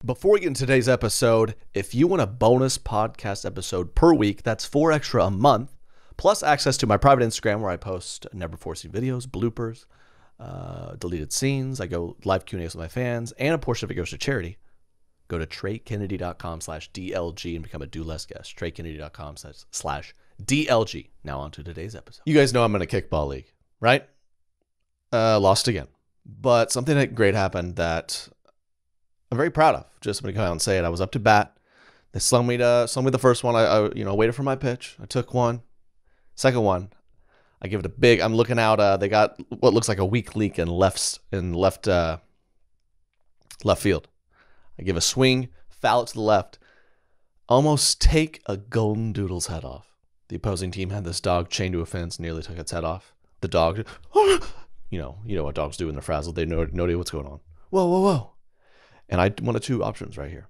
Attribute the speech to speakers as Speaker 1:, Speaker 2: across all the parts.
Speaker 1: Before we get into today's episode, if you want a bonus podcast episode per week, that's 4 extra a month, plus access to my private Instagram where I post never-before-seen videos, bloopers, deleted scenes. I go live Q&As with my fans, and a portion of it goes to charity. Go to TreyKennedy.com/DLG and become a Do Less guest. TreyKennedy.com/DLG. Now on to today's episode. You guys know I'm in a kickball league, right? Lost again. But something great happened that I'm very proud of. Just going to come out and say it. I was up to bat. They slung me the first one. I waited for my pitch. I took one. Second one, I give it a big. I'm looking out. They got what looks like a weak leak in left field. I give a swing, foul it to the left, almost take a golden doodle's head off. The opposing team had this dog chained to a fence, nearly took its head off. The dog, you know what dogs do when they're frazzled. They know no idea what's going on. Whoa, whoa, whoa. And I one of two options right here.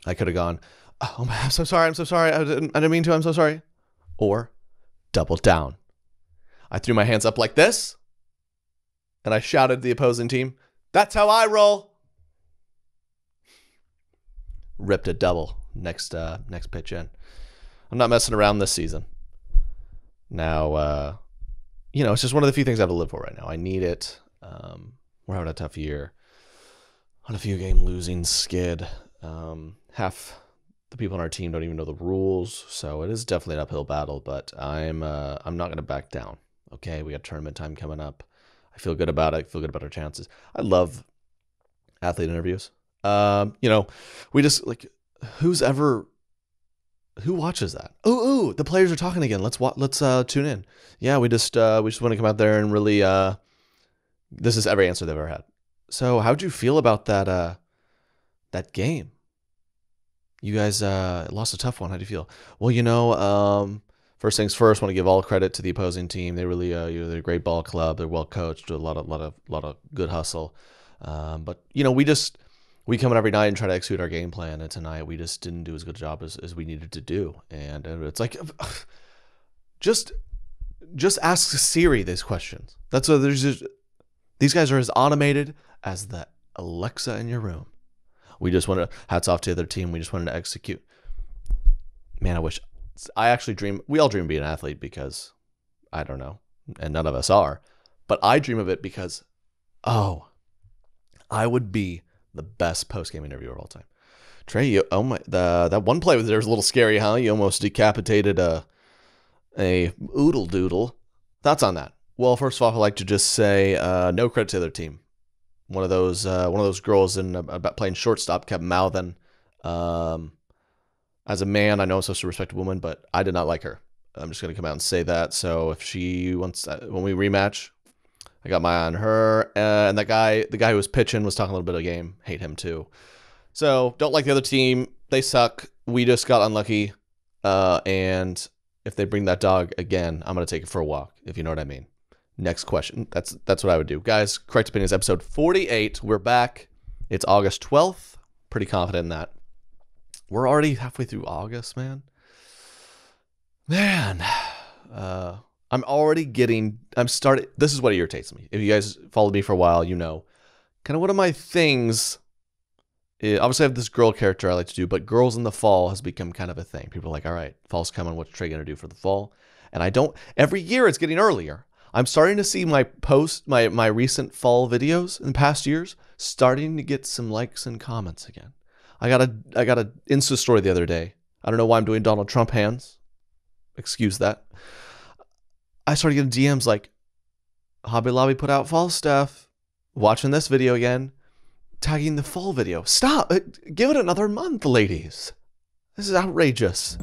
Speaker 1: I could have gone, oh, I'm so sorry. I didn't mean to. I'm so sorry. Or double down. I threw my hands up like this, and I shouted at the opposing team, "That's how I roll." Ripped a double next pitch in. I'm not messing around this season. Now, it's just one of the few things I have to live for right now. I need it. We're having a tough year. On a few game losing skid. Half the people on our team don't even know the rules, so it is definitely an uphill battle. But I'm not going to back down. Okay, we got tournament time coming up. I feel good about it. I feel good about our chances. I love athlete interviews. We just who watches that? Ooh, the players are talking again. Let's tune in. Yeah, we just want to come out there and really. This is every answer they've ever had. So how'd you feel about that game? You guys lost a tough one. How'd you feel? Well, first things first, want to give all credit to the opposing team. They really, they're a great ball club. They're well coached. Do a lot of good hustle. But we come in every night and try to execute our game plan. And tonight we just didn't do as good a job as we needed to do. And it's like, just ask Siri these questions. That's what these guys are as automated as the Alexa in your room. We just want to, hats off to the other team. We just wanted to execute. Man, I actually dream, we all dream of being an athlete because, I don't know, and none of us are, but I dream of it because, I would be the best post-game interviewer of all time. Trey, that one play there was a little scary, huh? You almost decapitated a oodle doodle. Thoughts on that? Well, first of all, I'd like to just say no credit to the other team. One of those girls about playing shortstop kept mouthing. As a man, I know I'm supposed to respect a woman, but I did not like her. I'm just going to come out and say that. So if she wants, when we rematch, I got my eye on her. And the guy who was pitching was talking a little bit of the game. Hate him too. So don't like the other team. They suck. We just got unlucky. And if they bring that dog again, I'm going to take it for a walk, if you know what I mean. Next question. That's what I would do. Guys, Correct Opinions, episode 48. We're back. It's August 12th. Pretty confident in that. We're already halfway through August, man. I'm started. This is what irritates me. If you guys followed me for a while, you know. Kind of one of my things, obviously I have this girl character I like to do, but girls in the fall has become kind of a thing. People are like, all right, fall's coming. What's Trey going to do for the fall? And every year it's getting earlier. I'm starting to see my recent fall videos in past years starting to get some likes and comments again. I got a Insta story the other day. I don't know why I'm doing Donald Trump hands. Excuse that. I started getting DMs like, Hobby Lobby put out fall stuff. Watching this video again. Tagging the fall video. Stop. Give it another month, ladies. This is outrageous.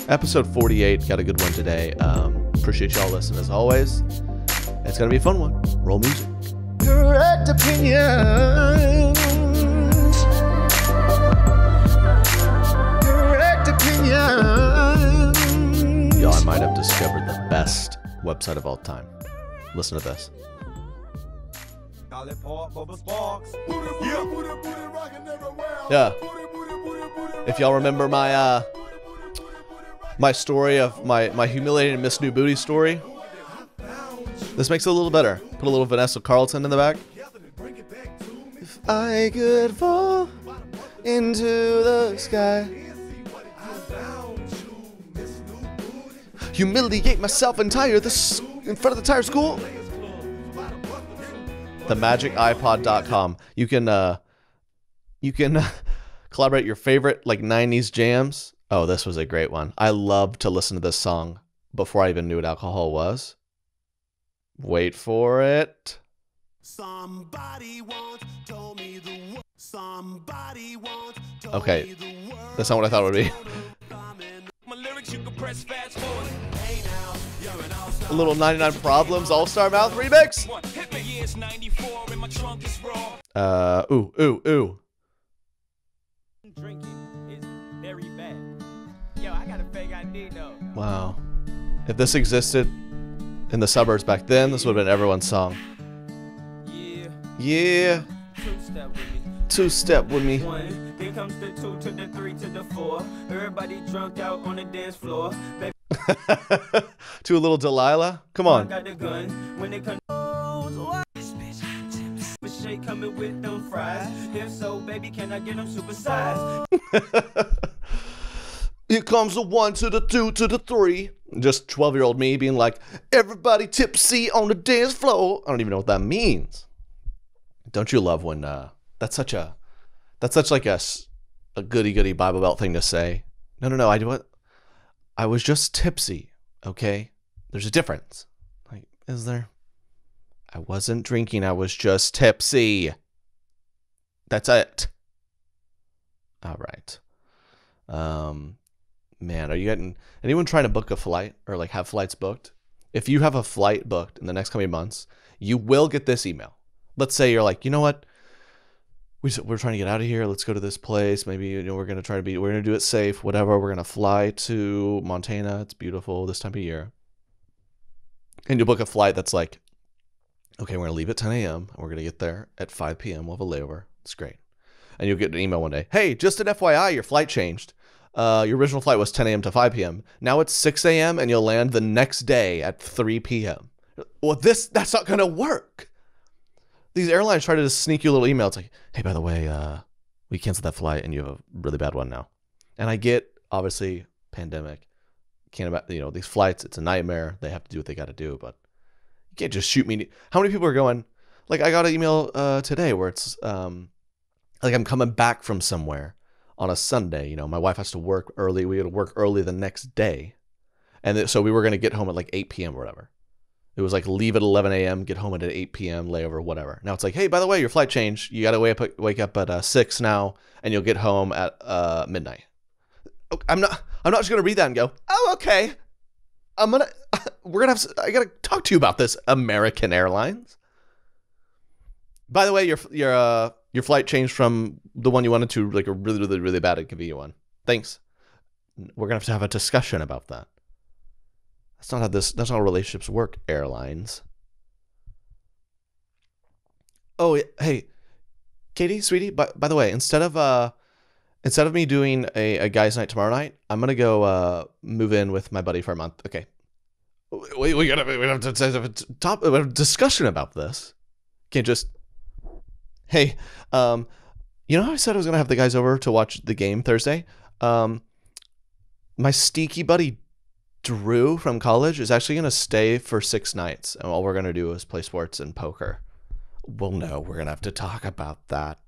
Speaker 1: Episode 48. Got a good one today. Appreciate y'all listening as always. It's going to be a fun one. Roll music. Correct opinions. Correct opinions. Y'all, I might have discovered the best website of all time. Listen to this. Yeah. If y'all remember my my story of my humiliating Miss New Booty story, this makes it a little better. Put a little Vanessa Carlton in the back. I could fall into the sky. Humiliate myself in front of the entire school. TheMagicIPod.com. You can collaborate your favorite like 90s jams. Oh, this was a great one. I loved to listen to this song before I even knew what alcohol was. Wait for it. Somebody once told me the word. Somebody once told okay, me the word. That's not what I thought it would be. My lyrics, you can press fast forward. Hey now, you're an all-star. A little 99 Problems All-Star Mouth remix. Hit me, yeah, it's 94 and my trunk is raw. Ooh. Drinking is very bad. Yo, I got a fake ID though. Wow. If this existed in the suburbs back then, this would have been everyone's song. Yeah. Two-step with me. One, then comes the 2 to the 3 to the 4. Everybody drunk out on the dance floor. To a little Delilah. Come on. Got the gun. When it comes coming with them fries. If so, baby, can I get them supersized? Here comes the 1 to the 2 to the 3. Just 12-year-old me being like, everybody tipsy on the dance floor. I don't even know what that means. Don't you love when that's such like a goody Bible Belt thing to say? No, I was just tipsy, okay? There's a difference. Like, is there? I wasn't drinking, I was just tipsy. That's it. All right. Man, are you getting anyone trying to book a flight or like have flights booked? If you have a flight booked in the next coming months, you will get this email. Let's say you're like, you know what? We're trying to get out of here. Let's go to this place. Maybe we're gonna do it safe. Whatever. We're gonna fly to Montana. It's beautiful this time of year. And you book a flight that's like, okay, we're gonna leave at 10 a.m. and we're gonna get there at 5 p.m. We'll have a layover. It's great. And you'll get an email one day. Hey, just an FYI, your flight changed. Your original flight was 10 a.m. to 5 p.m. Now it's 6 a.m. and you'll land the next day at 3 p.m. Well, that's not gonna work. These airlines try to just sneak you a little email. It's like, hey, by the way, we canceled that flight and you have a really bad one now. And I get, obviously, pandemic. These flights, it's a nightmare. They have to do what they got to do, but you can't just shoot me. How many people are going, like I got an email today where it's like I'm coming back from somewhere on a Sunday. My wife has to work early. We had to work early the next day. And so we were going to get home at like 8 p.m. or whatever. It was like leave at 11 a.m., get home at 8 p.m., layover, whatever. Now it's like, hey, by the way, your flight changed. You got to wake up at 6 now, and you'll get home at midnight. I'm not just gonna read that and go, oh, okay. I gotta talk to you about this, American Airlines. By the way, your flight changed from the one you wanted to like a really, really, really bad inconvenient one. Thanks. We're gonna have to have a discussion about that. That's not how relationships work, airlines. Oh, hey, Katie, sweetie, by the way, instead of me doing a guys' night tomorrow night, I'm gonna go move in with my buddy for a month. Okay. We have a discussion about this. Can't just, hey, how I said I was gonna have the guys over to watch the game Thursday? My steaky buddy Drew from college is actually gonna stay for 6 nights, and all we're gonna do is play sports and poker. Well, no, we're gonna have to talk about that.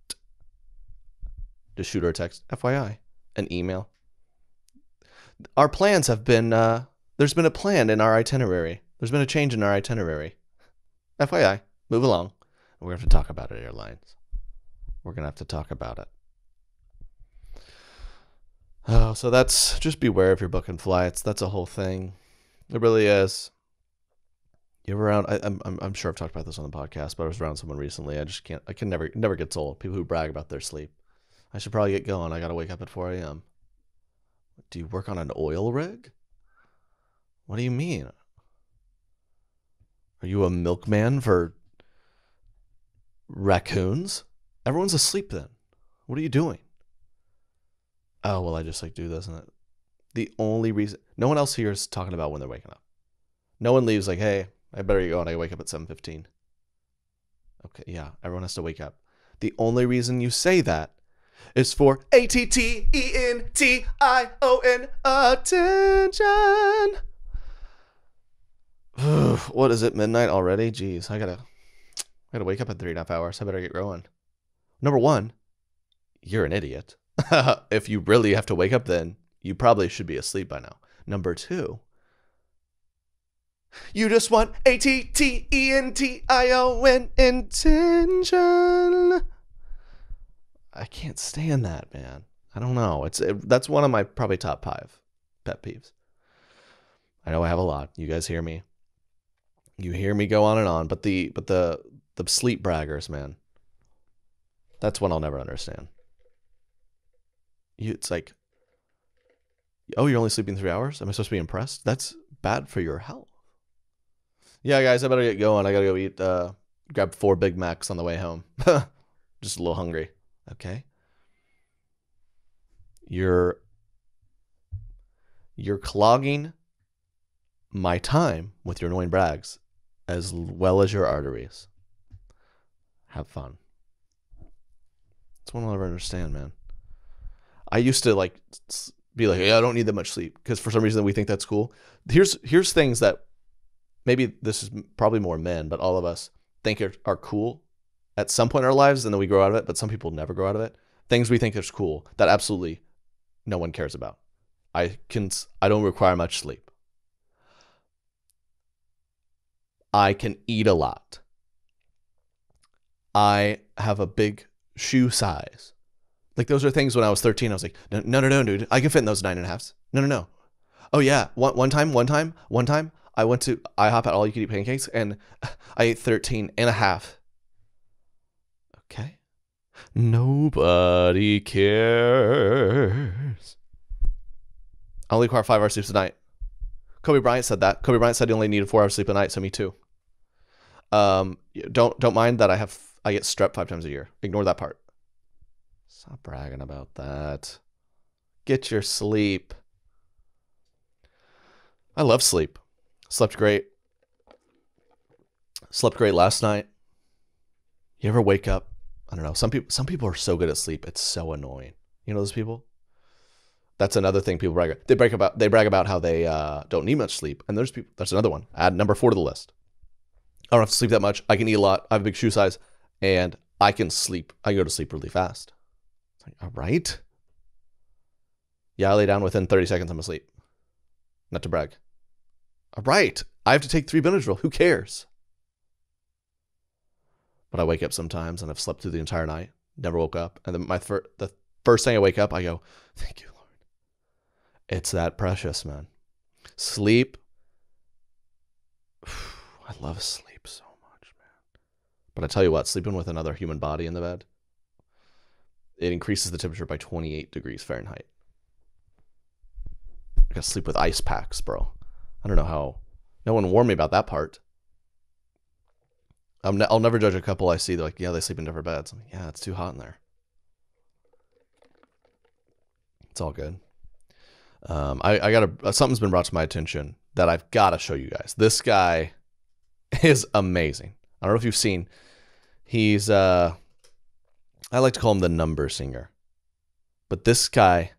Speaker 1: Just shoot her a text, FYI, an email. Our plans have been, there's been a plan in our itinerary. There's been a change in our itinerary. FYI, move along. We're going to have to talk about it, airlines. We're going to have to talk about it. Oh, so that's, just beware if you're booking flights. That's a whole thing. It really is. You ever around, I'm sure I've talked about this on the podcast, but I was around someone recently. I can never get old. People who brag about their sleep. I should probably get going. I got to wake up at 4 a.m. Do you work on an oil rig? What do you mean? Are you a milkman for raccoons? Everyone's asleep then. What are you doing? Oh, well, I just do this and that. The only reason, no one else here is talking about when they're waking up. No one leaves like, hey, I better get going. I wake up at 7:15. Okay, yeah, everyone has to wake up. The only reason you say that is for ATTENTION, attention. What is it, midnight already? Jeez, I gotta wake up in 3.5 hours. I better get going. Number one, you're an idiot. If you really have to wake up then, you probably should be asleep by now. Number two, you just want ATTENTION, intention. I can't stand that, man. I don't know. That's one of my probably top 5 pet peeves. I know I have a lot. You guys hear me. You hear me go on and on, but the sleep braggers, man. That's one I'll never understand. It's like, oh, you're only sleeping 3 hours? Am I supposed to be impressed? That's bad for your health. Yeah, guys, I better get going. I gotta go eat, grab 4 Big Macs on the way home. Just a little hungry. Okay. You're clogging my time with your annoying brags as well as your arteries. Have fun. That's one I'll never understand, man. I used to be like, hey, I don't need that much sleep because for some reason we think that's cool. Here's things that maybe this is probably more men, but all of us think are cool at some point in our lives, and then we grow out of it. But some people never grow out of it. Things we think is cool that absolutely no one cares about. I don't require much sleep. I can eat a lot. I have a big shoe size. Like, those are things when I was 13, I was like, no, dude. I can fit in those 9.5s. No. Oh, yeah. One time, I went to IHOP at All You Can Eat Pancakes, and I ate 13.5. Okay. Nobody cares. I only require 5 hours sleep a night. Kobe Bryant said that. Kobe Bryant said he only needed 4 hours sleep a night, so me too. Don't mind that I get strep 5 times a year. Ignore that part. Stop bragging about that. Get your sleep. I love sleep. Slept great. Slept great last night. You ever wake up? I don't know. Some people are so good at sleep. It's so annoying. You know those people? That's another thing people brag about. They brag about how they don't need much sleep. And there's people. That's another one. Add number 4 to the list. I don't have to sleep that much. I can eat a lot. I have a big shoe size, and I can sleep. I go to sleep really fast. It's like, all right. Yeah, I lay down within 30 seconds. I'm asleep. Not to brag. All right. I have to take 3 Benadryl. Who cares? But I wake up sometimes, and I've slept through the entire night. Never woke up. And then the first thing I wake up, I go, thank you, Lord. It's that precious, man. Sleep. I love sleep so much, man. But I tell you what, sleeping with another human body in the bed, it increases the temperature by 28 degrees Fahrenheit. I gotta sleep with ice packs, bro. I don't know how. No one warned me about that part. I'll never judge a couple I see. They're like, yeah, they sleep in different beds. I'm like, yeah, it's too hot in there. It's all good. Something's been brought to my attention that I've got to show you guys. This guy is amazing. I don't know if you've seen. He's I like to call him the number singer. But this guy,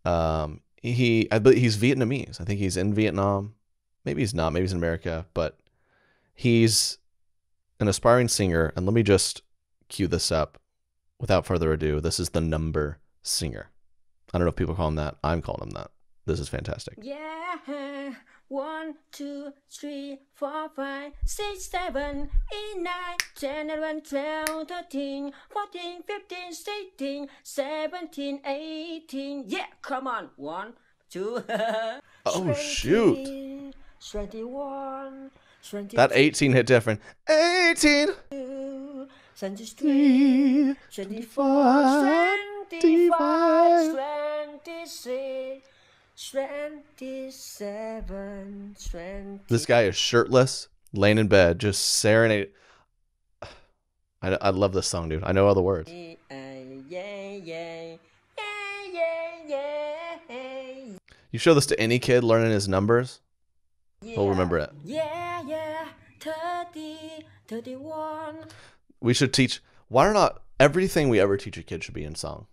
Speaker 1: I believe he's Vietnamese. I think he's in Vietnam. Maybe he's not. Maybe he's in America. But he's an aspiring singer. And let me just cue this up without further ado. This is the number singer. I don't know if people call him that. I'm calling him that. This is fantastic.
Speaker 2: Yeah, 1, 2, 3, 4, 5, 6, 7, 8, 9, 10, 11, 12, 13, 14, 15, 16, 17, 18. Yeah, come on. 1, 2.
Speaker 1: Oh,
Speaker 2: 20,
Speaker 1: shoot.
Speaker 2: 21, 22,
Speaker 1: That 18 hit different. 18.
Speaker 2: 23, 24, 25, 26, 27, 20.
Speaker 1: This guy is shirtless, laying in bed, just serenade. I love this song, dude. I know all the words.
Speaker 2: Yeah, yeah, yeah, yeah, yeah.
Speaker 1: You show this to any kid learning his numbers, he'll remember it.
Speaker 2: Yeah, 30, 31.
Speaker 1: We should teach. Why not everything we ever teach a kid should be in song?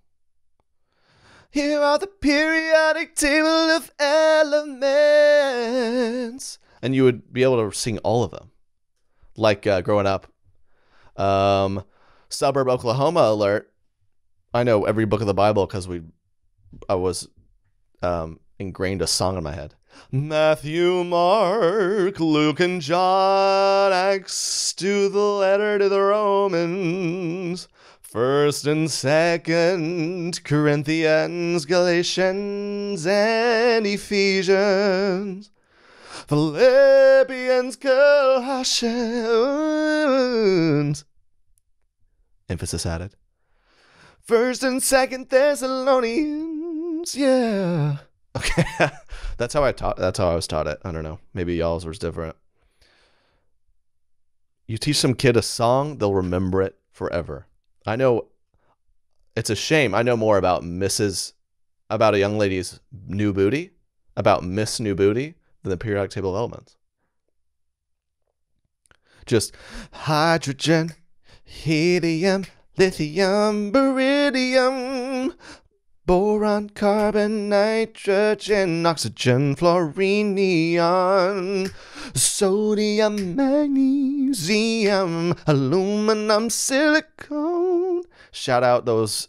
Speaker 1: Here are the periodic table of elements. And you would be able to sing all of them. Like growing up. Suburb Oklahoma alert. I know every book of the Bible because I was ingrained a song in my head. Matthew, Mark, Luke, and John, Acts to the letter to the Romans, 1st and 2nd Corinthians, Galatians, and Ephesians, Philippians, Colossians, emphasis added, 1st and 2nd Thessalonians, yeah. Okay, that's how I was taught it. I don't know. Maybe y'all's was different. You teach some kid a song, they'll remember it forever. I know it's a shame. I know more about about a young lady's new booty, about Miss New Booty, than the periodic table of elements. Just hydrogen, helium, lithium, beryllium, boron, carbon, nitrogen, oxygen, fluorine, neon, sodium, magnesium, aluminum, silicone. Shout out those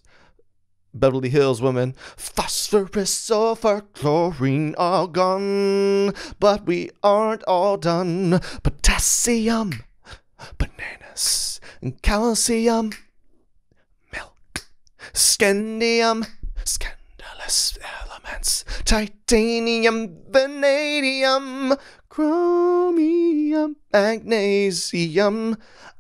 Speaker 1: Beverly Hills women. Phosphorus, sulfur, chlorine, argon. But we aren't all done. Potassium, bananas, and calcium, milk, scandium, scandalous elements, titanium, vanadium, chromium, magnesium,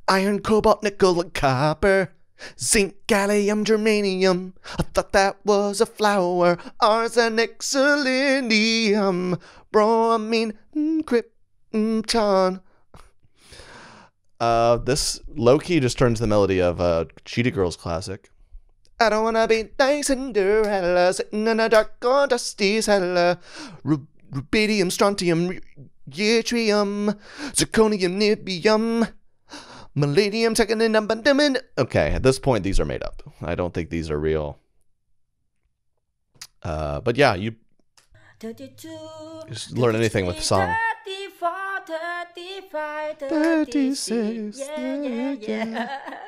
Speaker 1: iron, cobalt, nickel, and copper, zinc, gallium, germanium. I thought that was a flower. Arsenic, selenium, bromine, krypton. This low-key just turns the melody of a Cheetah Girls classic. I don't wanna be like Cinderella, sitting in a dark on dusty cellar. Rubidium, strontium, yttrium, zirconium, niobium, palladium, technetium. Okay, at this point, these are made up. I don't think these are real. But yeah, you
Speaker 2: 32,
Speaker 1: just learn anything with the song.
Speaker 2: 34, 35,
Speaker 1: 36,
Speaker 2: 36. Yeah.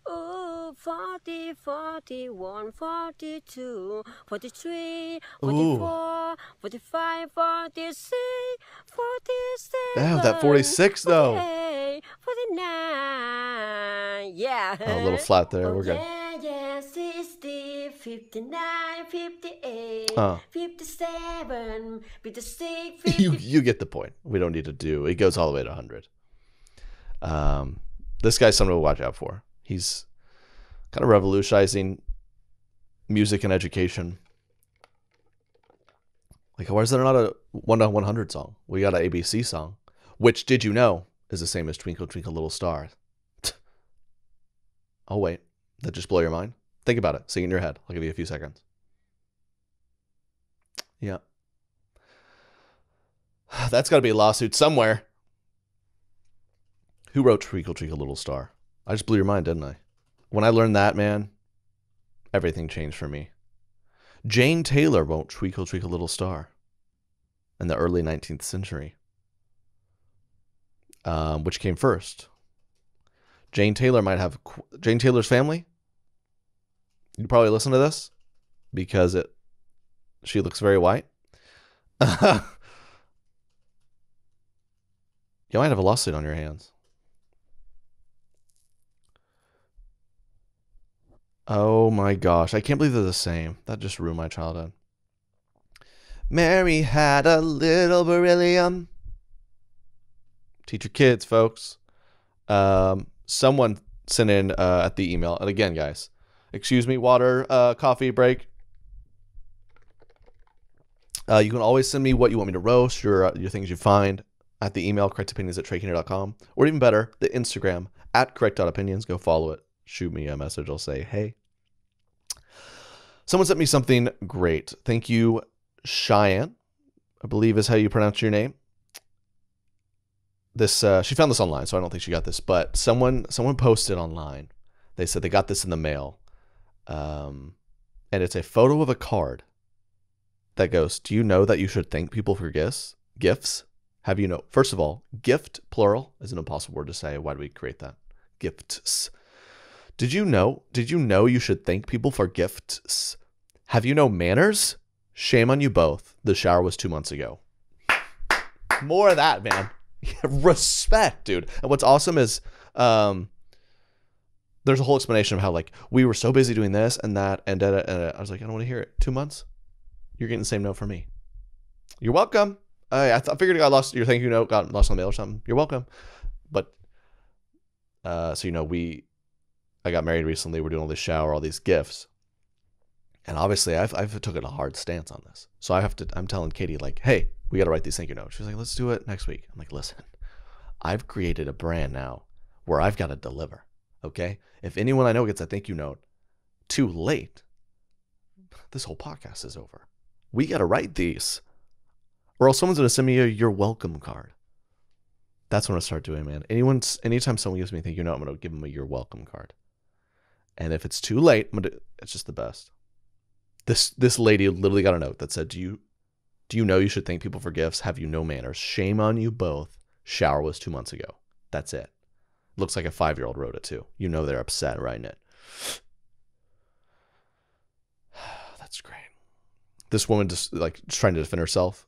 Speaker 2: Ooh, 40, 41, 42, 43, 44, 45, 46, 47.
Speaker 1: Damn, that 46 though.
Speaker 2: 48, 49. Yeah.
Speaker 1: Oh, a little flat there. We're good.
Speaker 2: Yeah, 60, 59, 58, 57, 56, 50.
Speaker 1: You get the point. We don't need to do. It goes all the way to 100. This guy's someone to watch out for. He's kind of revolutionizing music and education. Like, why is there not a 1-100 song? We got an ABC song, which, did you know, is the same as Twinkle, Twinkle, Little Star. Oh, wait. That just blow your mind? Think about it. Sing it in your head. I'll give you a few seconds. Yeah. That's got to be a lawsuit somewhere. Who wrote Twinkle, Twinkle, Little Star? I just blew your mind, didn't I? When I learned that, man, everything changed for me. Jane Taylor wrote Twinkle, Twinkle, Little Star in the early 19th century. Which came first? Jane Taylor's family? You'd probably listen to this because she looks very white. You might have a lawsuit on your hands. Oh my gosh, I can't believe they're the same. That just ruined my childhood. Mary had a little beryllium. Teach your kids, folks. Someone sent in at the email. And again, guys, excuse me, water, coffee break. You can always send me what you want me to roast, your things you find at the email, correctopinions@treykinner.com. Or even better, the Instagram, @correct.opinions. Go follow it. Shoot me a message. I'll say, hey. Someone sent me something great. Thank you, Cheyenne, I believe is how you pronounce your name. This she found this online, so I don't think she got this. But someone posted online They said they got this in the mail. And it's a photo of a card that goes, do you know that you should thank people for gifts? Have you know? First of all, gift, plural, is an impossible word to say. Why do we create that? Gifts. Did you know you should thank people for gifts? Have you no manners? Shame on you both. The shower was 2 months ago. More of that, man. Respect, dude. And what's awesome is there's a whole explanation of how, like, we were so busy doing this and that and that. And I was like, I don't want to hear it. 2 months? You're getting the same note from me. You're welcome. I figured it got lost. Your thank you note got lost on the mail or something. You're welcome. But so I got married recently. We're doing all this shower, all these gifts. And obviously I've took a hard stance on this. So I'm telling Katie, like, hey, we got to write these thank you notes. She's like, let's do it next week. I'm like, listen, I've created a brand now where I've got to deliver. Okay. If anyone I know gets a thank you note too late, this whole podcast is over. We got to write these or else someone's going to send me a you're welcome card. That's what I'm going to start doing, man. Anytime someone gives me a thank you note, I'm going to give them a you're welcome card. And if it's too late, it's just the best. This lady literally got a note that said, do you know you should thank people for gifts? Have you no manners? Shame on you both. Shower was 2 months ago. That's it. Looks like a 5-year-old wrote it too. You know they're upset writing it. That's great. This woman just trying to defend herself.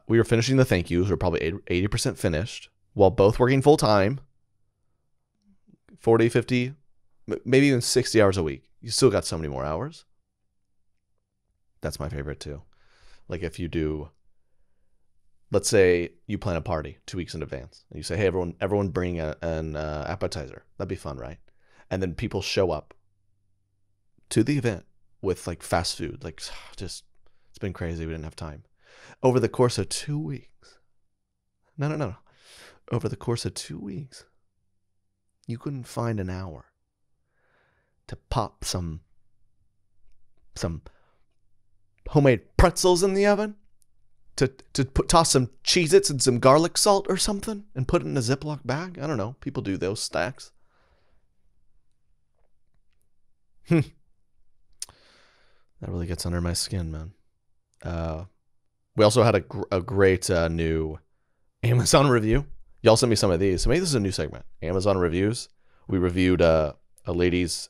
Speaker 1: We were finishing the thank yous. We're probably 80% finished while both working full time. 40, 50, maybe even 60 hours a week. You still got so many more hours. That's my favorite too. Like if you do, let's say you plan a party 2 weeks in advance and you say, hey, everyone bring an appetizer. That'd be fun, right? And then people show up to the event with like fast food. Like just, it's been crazy. We didn't have time. Over the course of 2 weeks. No. Over the course of 2 weeks, you couldn't find an hour to pop some homemade pretzels in the oven, to toss some Cheez-Its and some garlic salt or something and put it in a Ziploc bag. I don't know. People do those stacks. That really gets under my skin, man. We also had a great new Amazon review. Y'all sent me some of these. So maybe this is a new segment. Amazon reviews. We reviewed a lady's.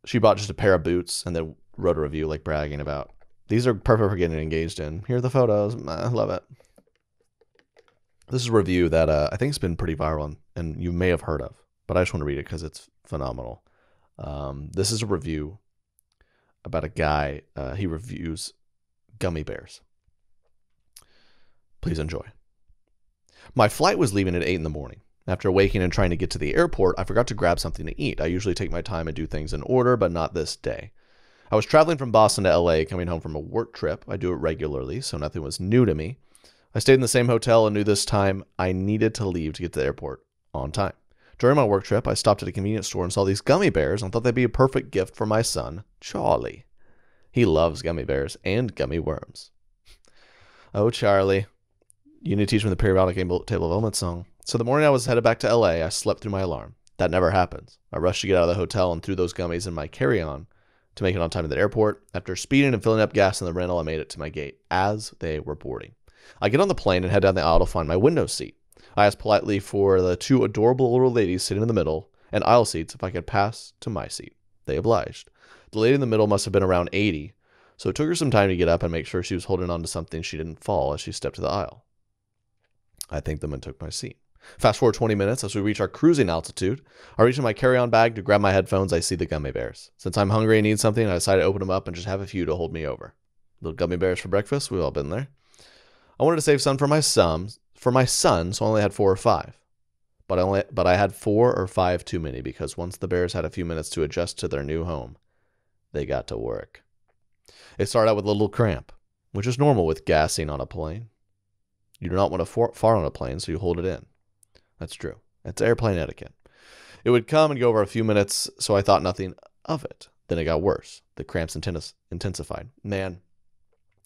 Speaker 1: She bought just a pair of boots and then wrote a review like bragging about. These are perfect for getting engaged in. Here are the photos. I love it. This is a review that I think has been pretty viral and you may have heard of, but I just want to read it because it's phenomenal. This is a review about a guy. He reviews gummy bears. Please enjoy. My flight was leaving at 8 in the morning. After waking and trying to get to the airport, I forgot to grab something to eat. I usually take my time and do things in order, but not this day. I was traveling from Boston to LA, coming home from a work trip. I do it regularly, so nothing was new to me. I stayed in the same hotel and knew this time I needed to leave to get to the airport on time. During my work trip, I stopped at a convenience store and saw these gummy bears and thought they'd be a perfect gift for my son, Charlie. He loves gummy bears and gummy worms. Oh, Charlie. You need to teach him the periodic table of elements song. So the morning I was headed back to LA, I slept through my alarm. That never happens. I rushed to get out of the hotel and threw those gummies in my carry-on to make it on time to the airport. After speeding and filling up gas in the rental, I made it to my gate as they were boarding. I get on the plane and head down the aisle to find my window seat. I asked politely for the two adorable little ladies sitting in the middle and aisle seats if I could pass to my seat. They obliged. The lady in the middle must have been around 80, so it took her some time to get up and make sure she was holding on to something she didn't fall as she stepped to the aisle. I thanked them and took my seat. Fast forward 20 minutes as we reach our cruising altitude. I reach in my carry-on bag to grab my headphones. I see the gummy bears. Since I'm hungry and need something, I decided to open them up and just have a few to hold me over. Little gummy bears for breakfast. We've all been there. I wanted to save some for my son, so I only had 4 or 5. But I had 4 or 5 too many because once the bears had a few minutes to adjust to their new home, they got to work. It started out with a little cramp, which is normal with gassing on a plane. You do not want to fart on a plane, so you hold it in. That's true. That's airplane etiquette. It would come and go over a few minutes, so I thought nothing of it. Then it got worse. The cramps intensified. Man,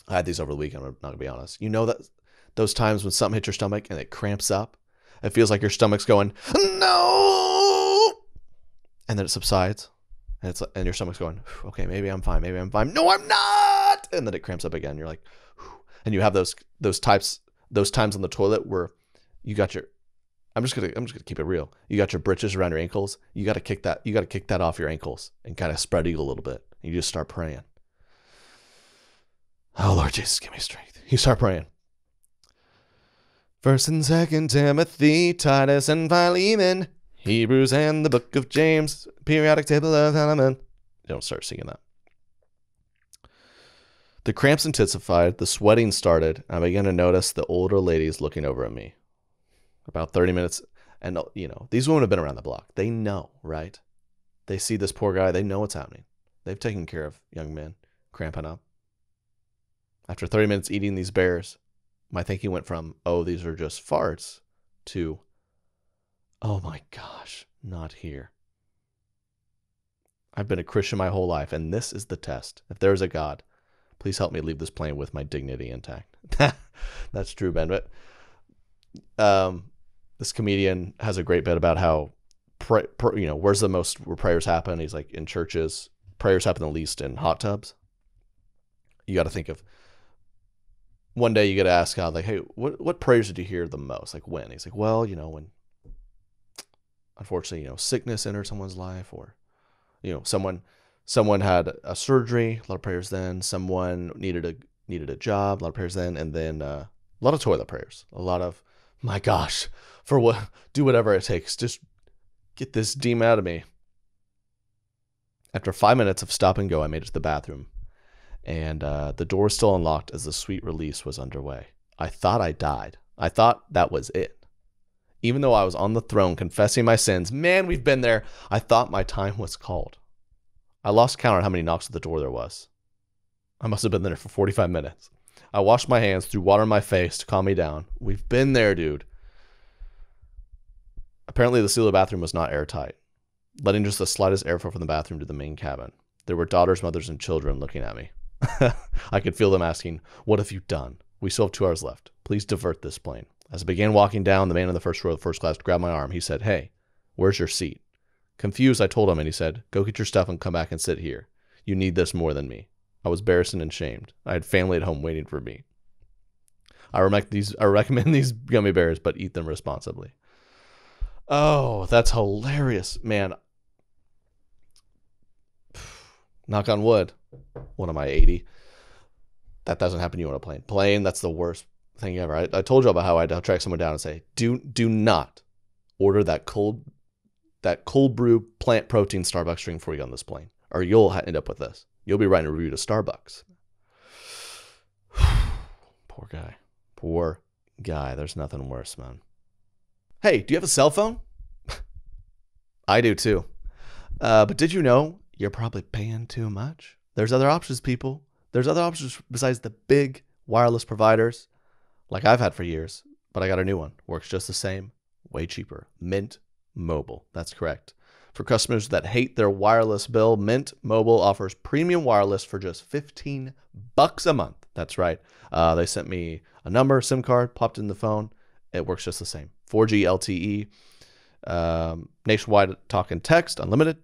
Speaker 1: I had these over the weekend, I'm not going to be honest. You know that those times when something hits your stomach and it cramps up? It feels like your stomach's going, no! and then it subsides, and your stomach's going, okay, maybe I'm fine. No, I'm not. And then it cramps up again. You're like, and you have those times on the toilet where you got your, I'm just gonna keep it real. You got your britches around your ankles. You got to kick that off your ankles and kind of spread eagle a little bit. You just start praying. Oh Lord Jesus, give me strength. You start praying. 1st and 2nd Timothy, Titus and Philemon, Hebrews and the book of James, periodic table of elements. Don't start singing that. The cramps intensified, the sweating started, and I began to notice the older ladies looking over at me. About 30 minutes, and these women have been around the block. They know, right? They see this poor guy. They know what's happening. They've taken care of young men cramping up. After 30 minutes eating these bears, my thinking went from, oh, these are just farts, to, oh my gosh, not here. I've been a Christian my whole life, and this is the test. If there is a God, please help me leave this plane with my dignity intact. That's true, Ben. But this comedian has a great bit about how, where's the most where prayers happen? He's like, in churches, prayers happen the least in hot tubs. You got to think of, one day you got to ask God, like, hey, what prayers did you hear the most? Like, when? He's like, well, when, unfortunately, sickness entered someone's life, or, someone had a surgery, a lot of prayers then. Someone needed a job, a lot of prayers then. And then a lot of toilet prayers, a lot of, my gosh, do whatever it takes. Just get this demon out of me. After 5 minutes of stop and go, I made it to the bathroom. And the door was still unlocked as the sweet release was underway. I thought I died. I thought that was it. Even though I was on the throne confessing my sins, man, we've been there, I thought my time was called. I lost count on how many knocks at the door there was. I must have been there for 45 minutes. I washed my hands, threw water in my face to calm me down. We've been there, dude. Apparently the seal of the bathroom was not airtight, letting just the slightest airflow from the bathroom to the main cabin. There were daughters, mothers, and children looking at me. I could feel them asking, what have you done? We still have 2 hours left. Please divert this plane. As I began walking down, the man in the first row of the first class grabbed my arm. He said, hey, where's your seat? Confused, I told him, and he said, go get your stuff and come back and sit here. You need this more than me. I was embarrassed and ashamed. I had family at home waiting for me. I recommend these gummy bears, but eat them responsibly. Oh, that's hilarious, man. Knock on wood. What am I, 80? That doesn't happen to you on a plane. Plane, that's the worst thing ever. I told you about how I'd track someone down and say, do not order that cold brew plant protein Starbucks drink before you get on this plane, or you'll end up with this. You'll be writing a review to Starbucks. Poor guy. There's nothing worse, man. Hey, do you have a cell phone? I do too. But did you know you're probably paying too much? There's other options, people. There's other options besides the big wireless providers like I've had for years, but I got a new one. Works just the same, way cheaper. Mint Mobile. That's correct. For customers that hate their wireless bill, Mint Mobile offers premium wireless for just $15 a month. That's right. They sent me a number, SIM card, popped in the phone. It works just the same. 4G LTE, nationwide talk and text, unlimited.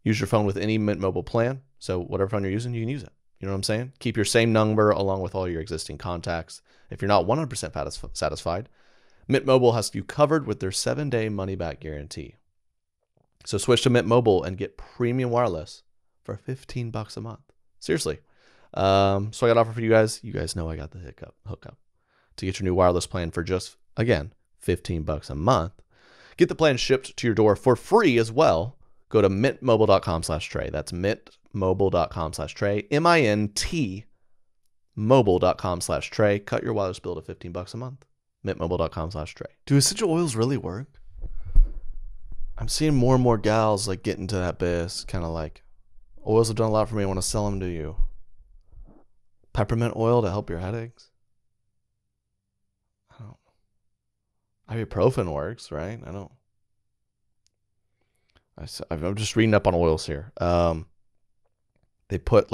Speaker 1: Use your phone with any Mint Mobile plan. So whatever phone you're using, you can use it. You know what I'm saying? Keep your same number along with all your existing contacts. If you're not 100% satisfied, Mint Mobile has you covered with their 7-day money-back guarantee. So switch to Mint Mobile and get premium wireless for $15 a month. Seriously. So I got an offer for you guys. You guys know I got the hookup to get your new wireless plan for just, again, $15 a month. Get the plan shipped to your door for free as well. Go to mintmobile.com/Trey. That's mintmobile.com/Trey. MINT mobile.com/Trey. Cut your wireless bill to $15 a month. mintmobile.com/Trey. Do essential oils really work? I'm seeing more and more gals like get into that biz, kind of like, oils have done a lot for me. I want to sell them to you. Peppermint oil to help your headaches. Ibuprofen works, right? I'm just reading up on oils here. They put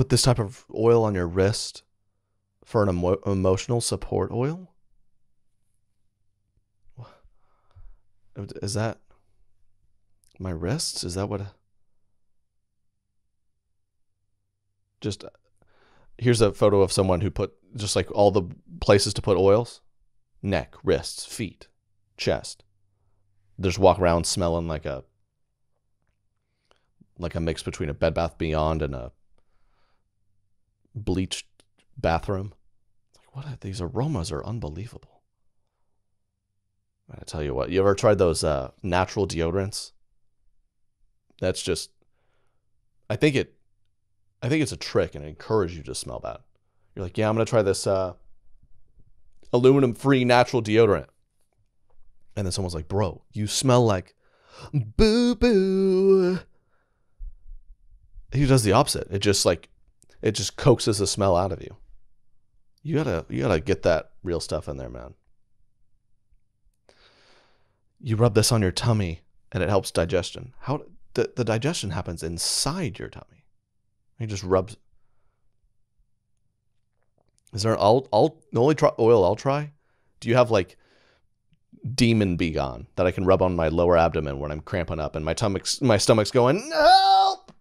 Speaker 1: this type of oil on your wrist for an emotional support oil. Is that my wrists? Is that what? Just here's a photo of someone who put just like all the places to put oils: neck, wrists, feet, chest. They just walk around smelling like a mix between a Bed Bath Beyond and a bleached bathroom. These aromas are unbelievable. I tell you what, you ever tried those natural deodorants? That's just, I think it's a trick and it encourages you to smell bad. You're like, yeah, I'm gonna try this aluminum-free natural deodorant, and then someone's like, bro, you smell like boo boo. He does the opposite. It just coaxes the smell out of you. You gotta get that real stuff in there, man. You rub this on your tummy and it helps digestion. How the digestion happens inside your tummy. You just rub. Is there? The only oil I'll try. Do you have like Demon Be Gone that I can rub on my lower abdomen when I'm cramping up and my stomach's going, help?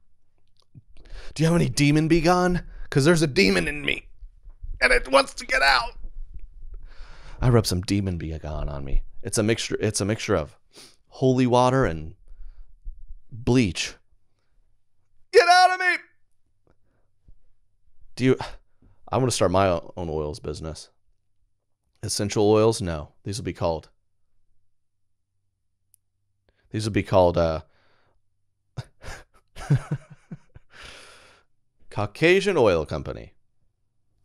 Speaker 1: Do you have any Demon Be Gone? Because there's a demon in me and it wants to get out. I rub some Demon Be Gone on me. It's a mixture of holy water and bleach. Get out of me! I'm going to start my own oils business. Essential oils? No. These will be called Caucasian Oil Company.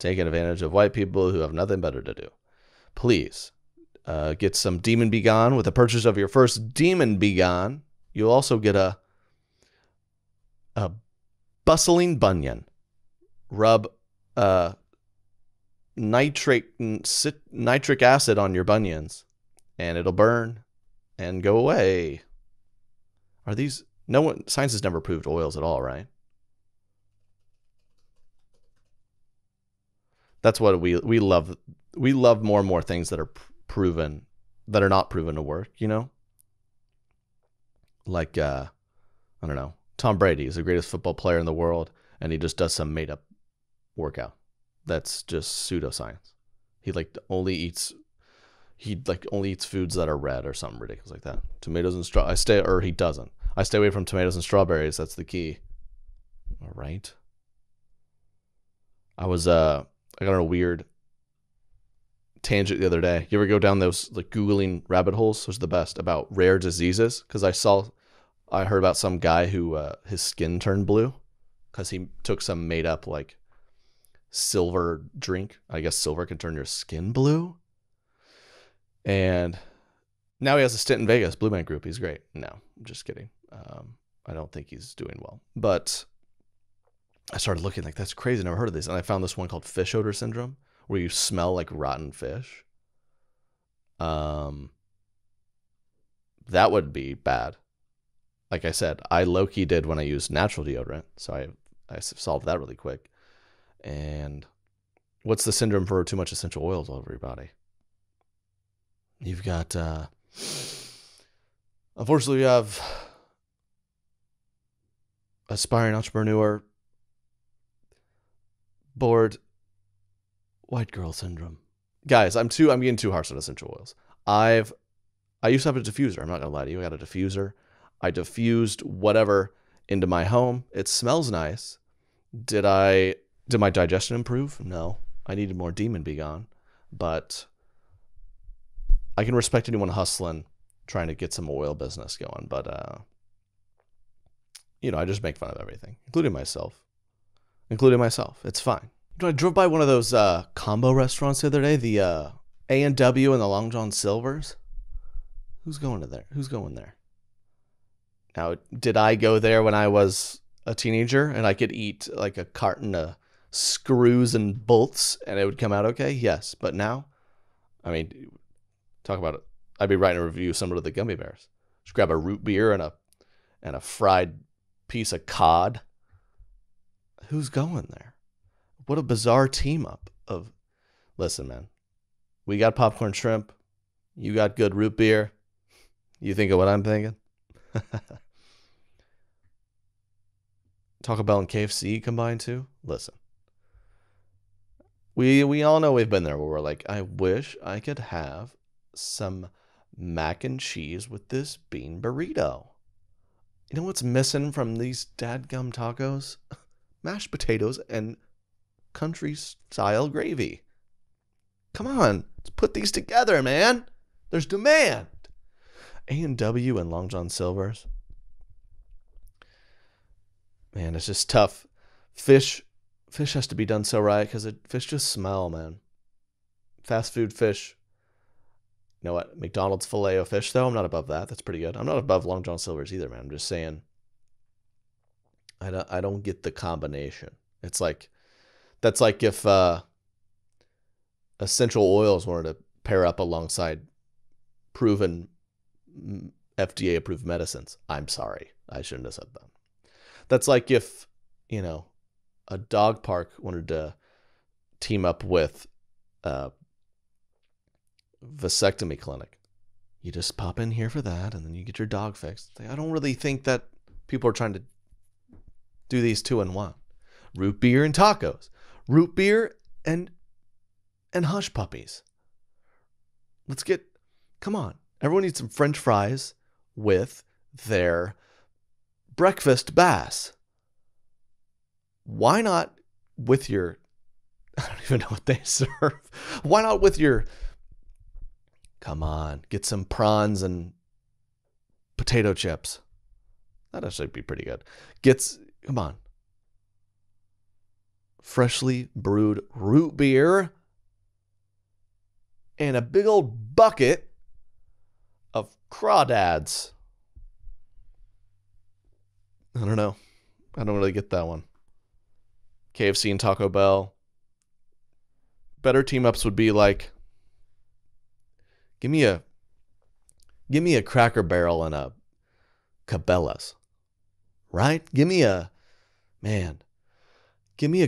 Speaker 1: Taking advantage of white people who have nothing better to do. Please get some Demon Be Gone with the purchase of your first Demon Be Gone. You'll also get a bustling bunion. Rub nitric acid on your bunions and it'll burn and go away. Are these science has never proved oils at all, right? That's what we love. We love more and more things that are proven, that are not proven to work, you know? Like I don't know, Tom Brady is the greatest football player in the world and he just does some made up workout. That's just pseudoscience. He only eats foods that are red or something ridiculous like that. Tomatoes and he doesn't. I stay away from tomatoes and strawberries. That's the key. All right. I got on a weird tangent the other day. You ever go down those like Googling rabbit holes? Those are the best, about rare diseases. Because I heard about some guy who his skin turned blue because he took some made up like silver drink. I guess silver can turn your skin blue. And now he has a stint in Vegas, Blue Man Group. He's great. No, I'm just kidding. I don't think he's doing well. But I started looking like, that's crazy. Never heard of this. And I found this one called fish odor syndrome, where you smell like rotten fish. That would be bad. Like I said, I low-key did when I used natural deodorant. So I solved that really quick. And what's the syndrome for too much essential oils all over your body? You've got, unfortunately, you have aspiring entrepreneur, bored white girl syndrome. Guys, I'm getting too harsh on essential oils. I used to have a diffuser. I'm not gonna lie to you. I got a diffuser. I diffused whatever into my home. It smells nice. Did my digestion improve? No. I needed more Demon Be Gone. But I can respect anyone hustling, trying to get some oil business going. But I just make fun of everything, including myself. It's fine. I drove by one of those combo restaurants the other day, the A&W and the Long John Silver's. Who's going there? Now, did I go there when I was a teenager and I could eat like a carton of screws and bolts and it would come out okay? Yes. But now, I mean, talk about it. I'd be writing a review similar to the gummy bears. Just grab a root beer and a fried piece of cod. Who's going there? What a bizarre team up of, listen, man, we got popcorn shrimp. You got good root beer. You think of what I'm thinking? Taco Bell and KFC combined too? Listen. We all know we've been there where we're like, I wish I could have some mac and cheese with this bean burrito. You know what's missing from these dadgum tacos? Mashed potatoes and country style gravy. Come on, let's put these together, man. There's demand. A&W and Long John Silver's. Man, it's just tough. Fish has to be done so right because fish just smell, man. Fast food fish. You know what? McDonald's Filet-O-Fish, though, I'm not above that. That's pretty good. I'm not above Long John Silver's either, man. I'm just saying I don't get the combination. It's like, that's like if essential oils wanted to pair up alongside proven FDA approved medicines. I'm sorry. I shouldn't have said that. That's like if, a dog park wanted to team up with a vasectomy clinic. You just pop in here for that and then you get your dog fixed. I don't really think that people are trying to do these two in one. Root beer and tacos. Root beer and hush puppies. Come on. Everyone needs some French fries with their breakfast bass. Why not with your, I don't even know what they serve. Why not with your, come on, get some prawns and potato chips. That'd actually be pretty good. Come on. Freshly brewed root beer and a big old bucket of crawdads. I don't know. I don't really get that one. KFC and Taco Bell. Better team ups would be like, give me a Cracker Barrel and a Cabela's, right? Give me a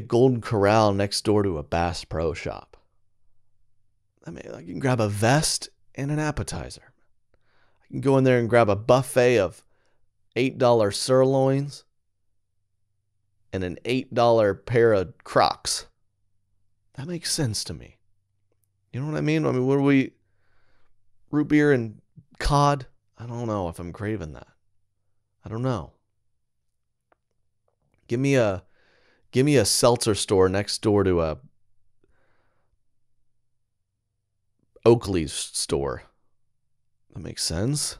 Speaker 1: Golden Corral next door to a Bass Pro Shop. I can grab a vest and an appetizer. I can go in there and grab a buffet of $8 sirloins and an $8 pair of Crocs. That makes sense to me. You know what I mean? What are we? Root beer and cod? I don't know if I'm craving that. I don't know. Give me a seltzer store next door to a Oakley's store. That makes sense.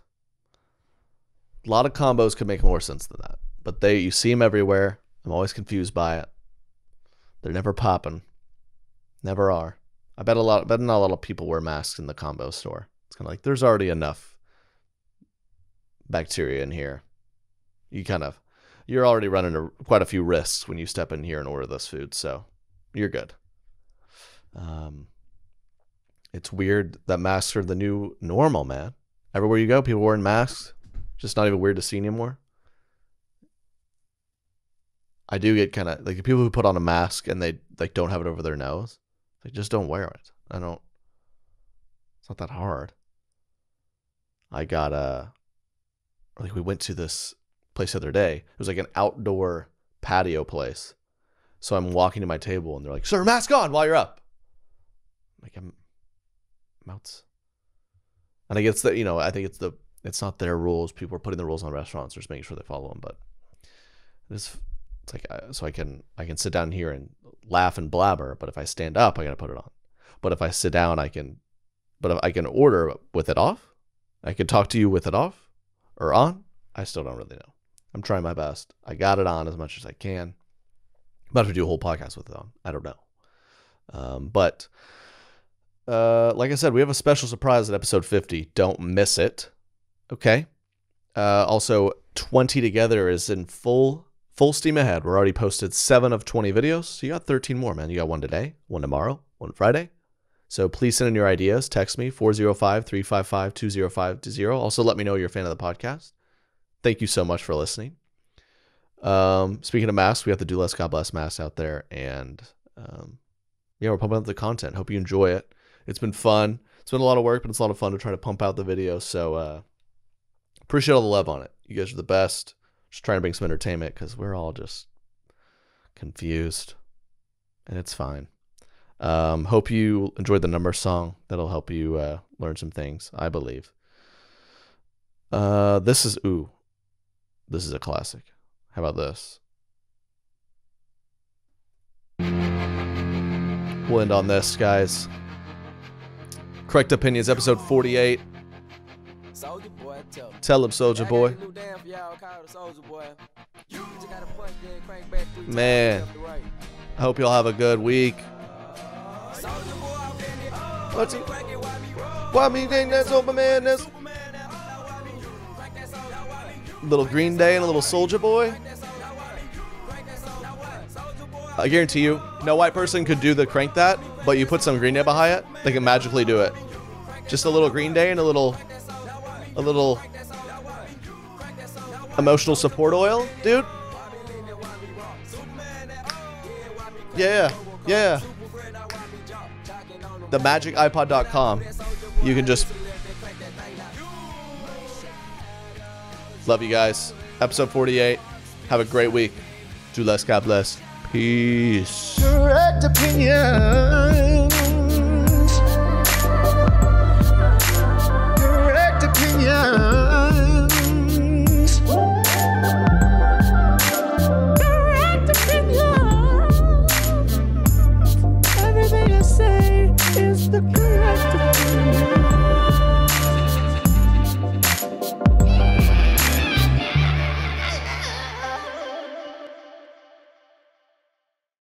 Speaker 1: A lot of combos could make more sense than that. But you see them everywhere. I'm always confused by it. They're never popping. Never are. I bet not a lot of people wear masks in the combo store. It's kind of like there's already enough bacteria in here. You're already running quite a few risks when you step in here and order this food, so you're good. It's weird that masks are the new normal, man. Everywhere you go, people wearing masks. Just not even weird to see anymore. I do get kind of like the people who put on a mask and they don't have it over their nose. They just don't wear it. It's not that hard. We went to this place the other day. It was like an outdoor patio place. So I'm walking to my table and they're like, "Sir, mask on while you're up." I'm out. And I guess that, I think it's not their rules. People are putting the rules on restaurants. They're just making sure they follow them. But it's like, so I can sit down here and laugh and blabber. But if I stand up, I got to put it on. But if I sit down, I can order with it off. I can talk to you with it off or on. I still don't really know. I'm trying my best. I got it on as much as I can. I'm about to do a whole podcast with it on. I don't know. But like I said, we have a special surprise at episode 50. Don't miss it. Okay. Also, 20 Together is in full steam ahead. We're already posted 7 of 20 videos. So you got 13 more, man. You got one today, one tomorrow, one Friday. So please send in your ideas. Text me, 405-355-20520. Also, let me know you're a fan of the podcast. Thank you so much for listening. Speaking of masks, we have the Do Less, God Bless masks out there. And we're pumping out the content. Hope you enjoy it. It's been fun. It's been a lot of work, but it's a lot of fun to try to pump out the videos. So Appreciate all the love on it. You guys are the best. Just trying to bring some entertainment because we're all just confused. And it's fine. Hope you enjoyed the number song. That'll help you learn some things, I believe. This is a classic. How about this? We'll end on this, guys. Correct Opinions, episode 48. Tell him, Soldier Boy. Man, I hope y'all have a good week. Why me think that's over, man? That's little Green Day and a little Soldier Boy. I guarantee you, no white person could do the crank that, but you put some Green Day behind it, they can magically do it. Just a little Green Day and a little emotional support oil, dude. Yeah. TheMagicIPod.com. You can just... Love you guys. Episode 48. Have a great week. Do less, God bless. Peace. Correct Opinion.